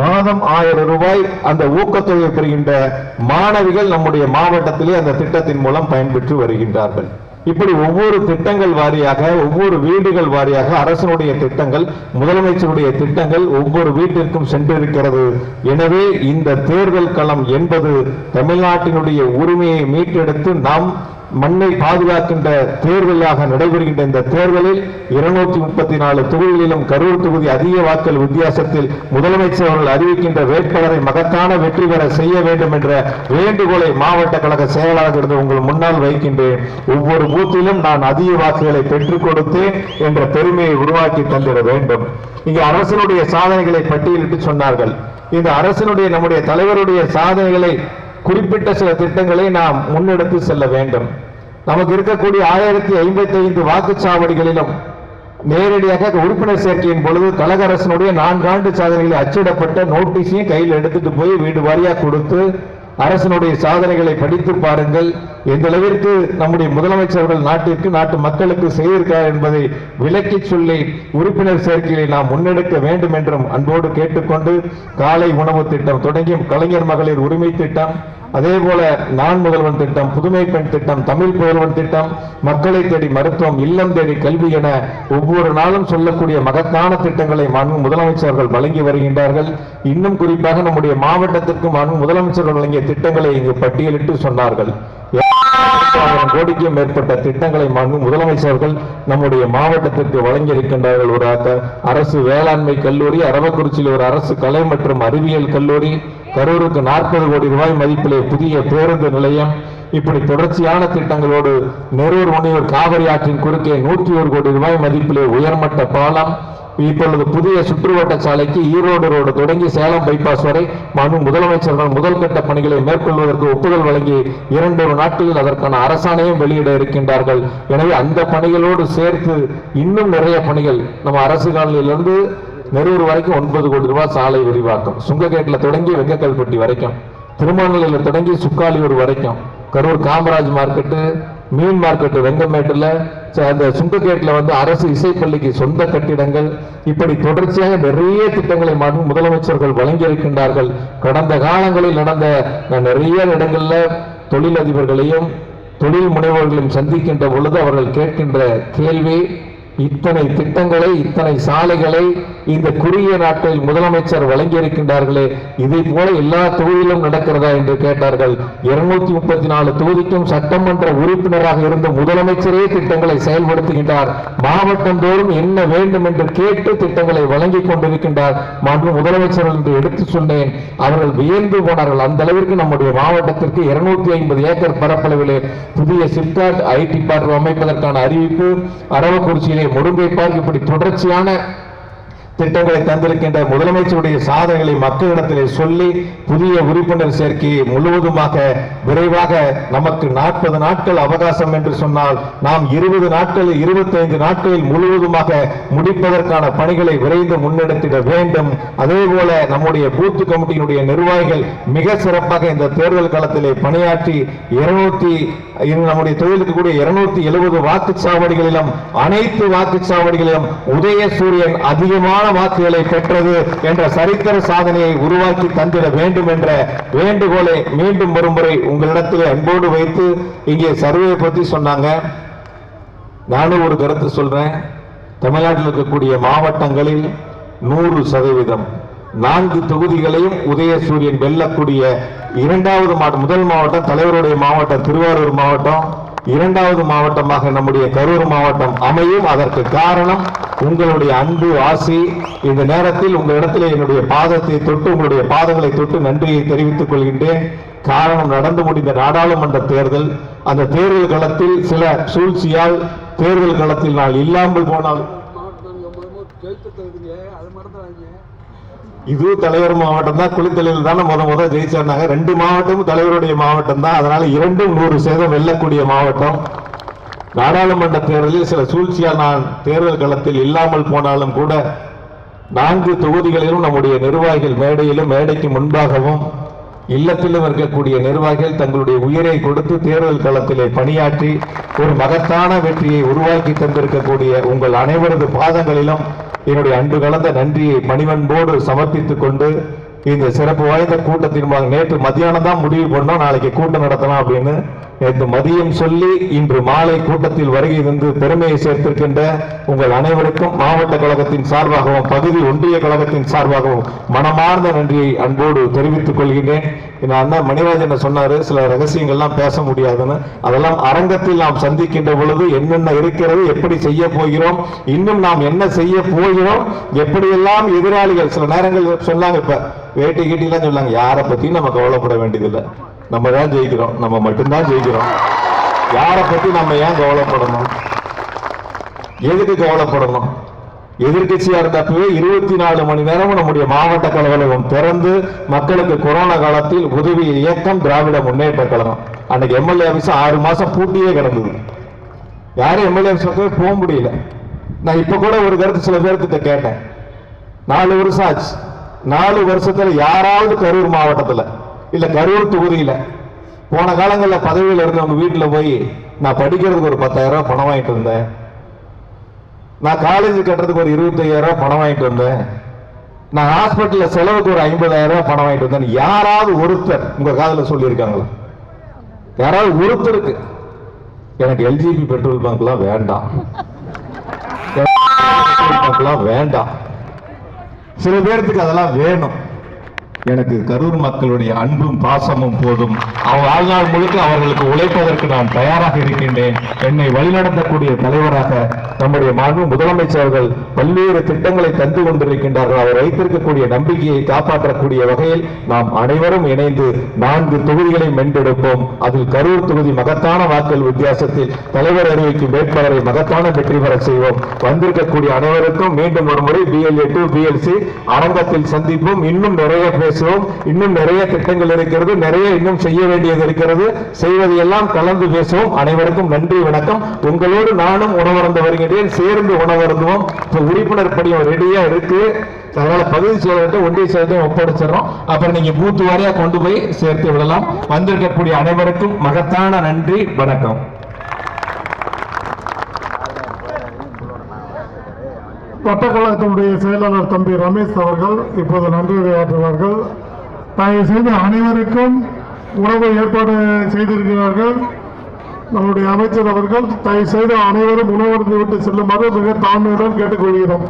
மாதம் 1000 ரூபாய் அந்த ஊக்கத்தொகை பெறுகின்ற மாணவிகள் நம்முடைய மாவட்டத்திலே அந்த திட்டத்தின் மூலம் பயன்பெற்று வருகின்றார்கள். இப்படி ஒவ்வொரு திட்டங்கள் வாரியாக, ஒவ்வொரு வீடுகள் வாரியாக அரசனுடைய திட்டங்கள், முதலமைச்சருடைய திட்டங்கள் ஒவ்வொரு வீட்டிற்கும் சென்றிருக்கிறது. எனவே இந்த தேர்தல் களம் என்பது தமிழ்நாட்டினுடைய உரிமையை மீட்டெடுத்து நாம் மண்ணை பாதுகாக்கின்ற தேர்தலாக நடைபெறுகின்ற இந்த தேர்தலில் 234 தொகுதிகளிலும் கரூர் தொகுதி அதிக வாக்கள் வித்தியாசத்தில் முதலமைச்சர் அவர்கள் அறிவிக்கின்ற வேட்பாளரை மகத்தான வெற்றி பெற செய்ய வேண்டும் என்ற வேண்டுகோளை மாவட்ட கழக செயலாளர் இருந்து உங்கள் முன்னால் வைக்கின்றேன். ஒவ்வொரு பூத்திலும் நான் அதிக வாக்குகளை பெற்றுக் கொடுத்தேன் என்ற பெருமையை உருவாக்கி தந்திட வேண்டும். இங்கே அரசனுடைய சாதனைகளை பட்டியலிட்டு சொன்னார்கள். இந்த அரசனுடைய நம்முடைய தலைவருடைய சாதனைகளை குறிப்பிட்ட சில திட்டங்களை நாம் முன்னெடுத்து செல்ல வேண்டும். நமக்கு இருக்கக்கூடிய 1055 வாக்குச்சாவடிகளிலும் நேரடியாக உறுப்பினர் சேர்க்கையின் பொழுது கழக அரசனுடைய 4 ஆண்டு சாதனைகளை அச்சிடப்பட்ட நோட்டீஸையும் கையில் எடுத்துட்டு போய் வீடு வாரியா கொடுத்து அரசனுடைய சாதனைகளை படித்து பாருங்கள், எந்த அளவிற்கு நம்முடைய முதலமைச்சர்கள் நாட்டிற்கு, நாட்டு மக்களுக்கு செய்திருக்கிறார் என்பதை விளக்கி சொல்லி உறுப்பினர் சேர்க்கையை நாம் முன்னெடுக்க வேண்டும் என்றும் அன்போடு கேட்டுக்கொண்டு, காலை உணவு திட்டம் தொடங்கி கலைஞர் மகளிர் உரிமை திட்டம், அதே போல நான் முதல்வன் திட்டம், புதுமை பெண் திட்டம், தமிழ் புதல்வன் திட்டம், மக்களை தேடி மருத்துவம், இல்லம் தேடி கல்வி என ஒவ்வொரு நாளும் சொல்லக்கூடிய மகத்தான திட்டங்களை மாண்பு முதலமைச்சர்கள் வழங்கி வருகின்றார்கள். இன்னும் குறிப்பாக நம்முடைய மாவட்டத்திற்கு மாண்பு முதலமைச்சர்கள் வழங்கிய திட்டங்களை இங்கு பட்டியலிட்டு சொன்னார்கள். 1000 கோடிக்கும் மேற்பட்ட திட்டங்களை மாண்பு முதலமைச்சர்கள் நம்முடைய மாவட்டத்திற்கு வழங்கியிருக்கின்றார்கள். ஒரு அரசு வேளாண்மை கல்லூரி, அரவக்குறிச்சியில் ஒரு அரசு கலை மற்றும் அறிவியல் கல்லூரி, கரூருக்கு 40 கோடி ரூபாய் மதிப்பிலே புதிய பேருந்து நிலையம், இப்படி தொடர்ச்சியான திட்டங்களோடு நெரூர் முனியூர் காவிரி ஆற்றின் குறுக்கே 101 கோடி ரூபாய் மதிப்பிலே உயர்மட்ட பாலம், இப்பொழுது புதிய சுற்றுவட்ட சாலைக்கு ஈரோடு ரோடு தொடங்கி சேலம் பைபாஸ் வரை மாண்பு முதலமைச்சர்கள் முதல் கட்ட பணிகளை மேற்கொள்வதற்கு ஒப்புதல் வழங்கி 2 நாட்களில் அதற்கான அரசாணையும் வெளியிட இருக்கின்றார்கள். எனவே அந்த பணிகளோடு சேர்த்து இன்னும் நிறைய பணிகள் நம்ம அரசு காலையிலிருந்து நெரூர் வரைக்கும் 9 கோடி ரூபாய் சாலை விரிவாக்கம், சுங்ககேட்டில் தொடங்கி வெங்கக்கல்பட்டி வரைக்கும், திருமணலையில் தொடங்கி சுக்காலியூர் வரைக்கும், கரூர் காமராஜ் மார்க்கெட்டு, மீன் மார்க்கெட்டு வெங்கமேட்டில், அந்த சுங்ககேட்டில் அரசு இசைப்பள்ளிக்கு சொந்த கட்டிடங்கள், இப்படி தொடர்ச்சியாக நிறைய திட்டங்களை மாற்றும் முதலமைச்சர்கள் வழங்கியிருக்கின்றார்கள். கடந்த காலங்களில் நடந்த நிறைய இடங்கள்ல தொழிலதிபர்களையும் தொழில் முனைவோர்களையும் சந்திக்கின்ற பொழுது அவர்கள் கேட்கின்ற கேள்வி, இத்தனை திட்டங்களை, இத்தனை சாலைகளை இந்த குறுகிய நாட்களில் முதலமைச்சர் வழங்கியிருக்கின்றார்களே, இதை போல எல்லா தொகுதியிலும் நடக்கிறதா என்று கேட்டார்கள். 234 தொகுதிக்கும் சட்டமன்ற உறுப்பினராக இருந்த முதலமைச்சரே திட்டங்களை செயல்படுத்துகின்றார். மாவட்டம் தோறும் என்ன வேண்டும் என்று கேட்டு திட்டங்களை வழங்கி கொண்டிருக்கின்றார் மாண்பு முதலமைச்சர்கள் என்று எடுத்து சொன்னேன். அவர்கள் வியந்து போனார்கள். அந்த அளவிற்கு நம்முடைய மாவட்டத்திற்கு 250 ஏக்கர் பரப்பளவிலே புதிய சிப்காட் ஐடி பார்க் அமைப்பதற்கான அறிவிப்பு, அரவக்குறிச்சியிலே முருங்கை பார்க், இப்படி தொடர்ச்சியான திட்டங்களை தந்திருக்கின்ற முதலமைச்சருடைய சாதனைகளை மக்களிடத்திலே சொல்லி புதிய உறுப்பினர் சேர்க்கையை முழுவதுமாக விரைவாக நமக்கு 40 நாட்கள் அவகாசம் என்று சொன்னால் நாம் 20 நாட்களில் 25 நாட்களில் முழுவதுமாக முடிப்பதற்கான பணிகளை விரைந்து முன்னெடுத்திட வேண்டும். அதே போல நம்முடைய பூத் கமிட்டியினுடைய நிர்வாகிகள் மிக சிறப்பாக இந்த தேர்தல் களத்திலே பணியாற்றி நம்முடைய தொழிலுக்கு கூடிய 270 வாக்குச்சாவடிகளிலும் அனைத்து வாக்குச்சாவடிகளிலும் உதயசூரியன் அதிகமான வாக்குகளை பெற்றது என்ற சரித்திர சாதனையை உருவாக்கி தந்திட வேண்டும் என்ற வேண்டுகோளை மீண்டும் ஒருமுறை உங்களிடத்தில் அன்போடு வைத்து, இங்கே சர்வே பத்தி சொன்னாங்க. நானும் ஒரு கருத்து சொல்றேன். தமிழ்நாட்டில் இருக்கக்கூடிய மாவட்டங்களில் 100% 4 தொகுதிகளையும் உதயசூரியன் வெல்லக்கூடிய 2வது மாவட்டம், முதல் மாவட்டம் தலைவருடைய மாவட்டம் திருவாரூர் மாவட்டம், 2வது மாவட்டமாக நம்முடைய கரூர் மாவட்டம் அமையும். அதற்கு காரணம் உங்களுடைய அன்பு ஆசி. இந்த நேரத்தில் உங்களிடத்தில் என்னுடைய பாதத்தை தொட்டு, உங்களுடைய பாதங்களை தொட்டு நன்றியை தெரிவித்துக் கொள்கின்றேன். காரணம், நடந்து முடிந்த நாடாளுமன்ற தேர்தல், அந்த தேர்தல் களத்தில் சில சூழ்ச்சியால் தேர்தல் களத்தில் நான் இல்லாமல் போனால், இது தலைவர் மாவட்டம் தான், குளித்தலையில் தானே முத ஜெயிச்சாங்க. 2 மாவட்டமும் தலைவருடைய மாவட்டம் தான். அதனால 2ம் 100% வெல்லக்கூடிய மாவட்டம். நாடாளுமன்ற தேர்தலில் சில சூழ்ச்சியால் நான் தேர்தல் களத்தில் இல்லாமல் போனாலும் கூட 4 தொகுதிகளிலும் நம்முடைய நிர்வாகிகள் மேடையிலும் மேடைக்கு முன்பாகவும் இல்லத்திலும் இருக்கக்கூடிய நிர்வாகிகள் தங்களுடைய உயிரை கொடுத்து தேர்தல் களத்திலே பணியாற்றி ஒரு மகத்தான வெற்றியை உருவாக்கி தந்திருக்கக்கூடிய உங்கள் அனைவரது பாதங்களிலும் என்னுடைய அன்பு கலந்த நன்றியை பணிவன்போடு சமர்ப்பித்துக் கொண்டு இந்த சிறப்பு வாய்ந்த கூட்டத்தின் நேற்று மத்தியானம் தான் முடிவு பண்ணோம் நாளைக்கு கூட்டம் நடத்தலாம் அப்படின்னு. நேற்று மதியம் சொல்லி இன்று மாலை கூட்டத்தில் வருகை தந்து பெருமையை சேர்த்திருக்கின்ற உங்கள் அனைவருக்கும் மாவட்ட கழகத்தின் சார்பாகவும் பகுதி ஒன்றிய கழகத்தின் சார்பாகவும் மனமார்ந்த நன்றியை அன்போடு தெரிவித்துக் கொள்கிறேன். இந்த அண்ணன் மணிராஜன் சொன்னாரு சில ரகசியங்கள்லாம் பேச முடியாதுன்னு. அதெல்லாம் அரங்கத்தில் நாம் சந்திக்கின்ற பொழுது என்னென்ன இருக்கிறது, எப்படி செய்ய போகிறோம், இன்னும் நாம் என்ன செய்ய போகிறோம், எப்படியெல்லாம் எதிராளிகள் சில நேரங்கள் சொன்னாங்க. இப்ப வேட்டி கீட்டிலாம் சொன்னாங்க, யாரை பத்தி நம்ம கவலைப்பட வேண்டியதில்லை, நம்ம தான் ஜெயிக்கிறோம், நம்ம மட்டும்தான் ஜெயிக்கிறோம், யாரை பத்தி நம்ம ஏன் கவலைப்படணும், எதுக்கு கவலைப்படணும்? எதிர்கட்சியா இருந்தப்பவே 24 மணி நேரமும் நம்முடைய மாவட்ட கழகம் திறந்து மக்களுக்கு கொரோனா காலத்தில் உதவிய இயக்கம் திராவிட முன்னேற்ற கழகம். அன்னைக்கு எம்எல்ஏ ஆபீஸ் 6 மாசம் பூட்டியே கிடந்தது, யாரும் எம்எல்ஏ ஆபீஸ் போக முடியல. நான் இப்ப கூட ஒரு கருத்து சில பேர்கிட்ட கேட்டேன், 4 வருஷம் ஆச்சு, 4 வருஷத்துல யாராவது கரூர் மாவட்டத்துல இல்ல கரூர் தொகுதியில போன காலங்களில் பதவியில் இருந்தவங்க வீட்டில் போய் நான் படிக்கிறதுக்கு ஒரு 10,000 ரூபாய் பணம் வாங்கிட்டு வந்தேன், நான் காலேஜ் கட்டுறதுக்கு ஒரு 25,000 ரூபாய் பணம் வாங்கிட்டு வந்தேன், நான் ஹாஸ்பிட்டல்ல செலவுக்கு ஒரு 50,000 ரூபாய் பணம் வாங்கிட்டு வந்தேன், யாராவது ஒருத்தர் உங்க காதல சொல்லி இருக்காங்களா? யாராவது ஒருத்தருக்கு எனக்கு எல்ஜிபி பெட்ரோல் பங்க்லாம் வேண்டாம், வேண்டாம். சில பேருக்கு அதெல்லாம் வேணும். எனக்கு கரூர் மக்களுடைய அன்பும் பாசமும் போதும். வாழ்நாள் முழுக்க அவர்களுக்கு உழைப்பதற்கு நான் தயாராக இருக்கின்றேன். என்னை வழிநடத்தக்கூடிய தலைவராக நம்முடைய மாண்பு முதலமைச்சர்கள் பல்வேறு திட்டங்களை தந்து கொண்டிருக்கின்றார்கள். அவர் வைத்திருக்கக்கூடிய நம்பிக்கையை காப்பாற்றக்கூடிய வகையில் நாம் அனைவரும் இணைந்து 4 தொகுதிகளை வென்றெடுப்போம். அதில் கரூர் தொகுதி மகத்தான வாக்கள் வித்தியாசத்தில் தலைவர் அறிவிக்கும் வேட்பாளரை மகத்தான வெற்றி பெற செய்வோம். வந்திருக்கக்கூடிய அனைவருக்கும் மீண்டும் ஒரு முறை BLA to BLC அரங்கத்தில் சந்திப்போம். இன்னும் நிறைய பேசுவோம், இன்னும் நிறைய திட்டங்கள் இருக்கிறது, நிறைய இன்னும் செய்ய வேண்டியது இருக்கிறது, செய்வதையெல்லாம் கலந்து பேசுவோம். அனைவருக்கும் நன்றி, வணக்கம். உங்களோடு நானும் உணவருந்த வருகிறேன், சேர்ந்து உணவருந்துவோம். உறுப்பினர் படியும் ரெடியா இருக்கு, அதனால பகுதி செயலர்கிட்ட ஒன்றிய செயலரையும் ஒப்படைச்சிடறோம். அப்புறம் நீங்க பூத்து வாரியா கொண்டு போய் சேர்த்து விடலாம். வந்திருக்கக்கூடிய அனைவருக்கும் மகத்தான நன்றி, வணக்கம். வட்டக்கழகத்தினுடைய செயலாளர் தம்பி ரமேஷ் அவர்கள் இப்போது நன்றியுரையாற்றுவார்கள். தயவு செய்து அனைவருக்கும் உணவு ஏற்பாடு செய்திருக்கிறார்கள். நம்முடைய அமைச்சர் அவர்கள் தயவு செய்து அனைவரும் உணவருந்து விட்டு செல்லுமாறு மிக தாழ்மையுடன் கேட்டுக்கொள்கிறோம்.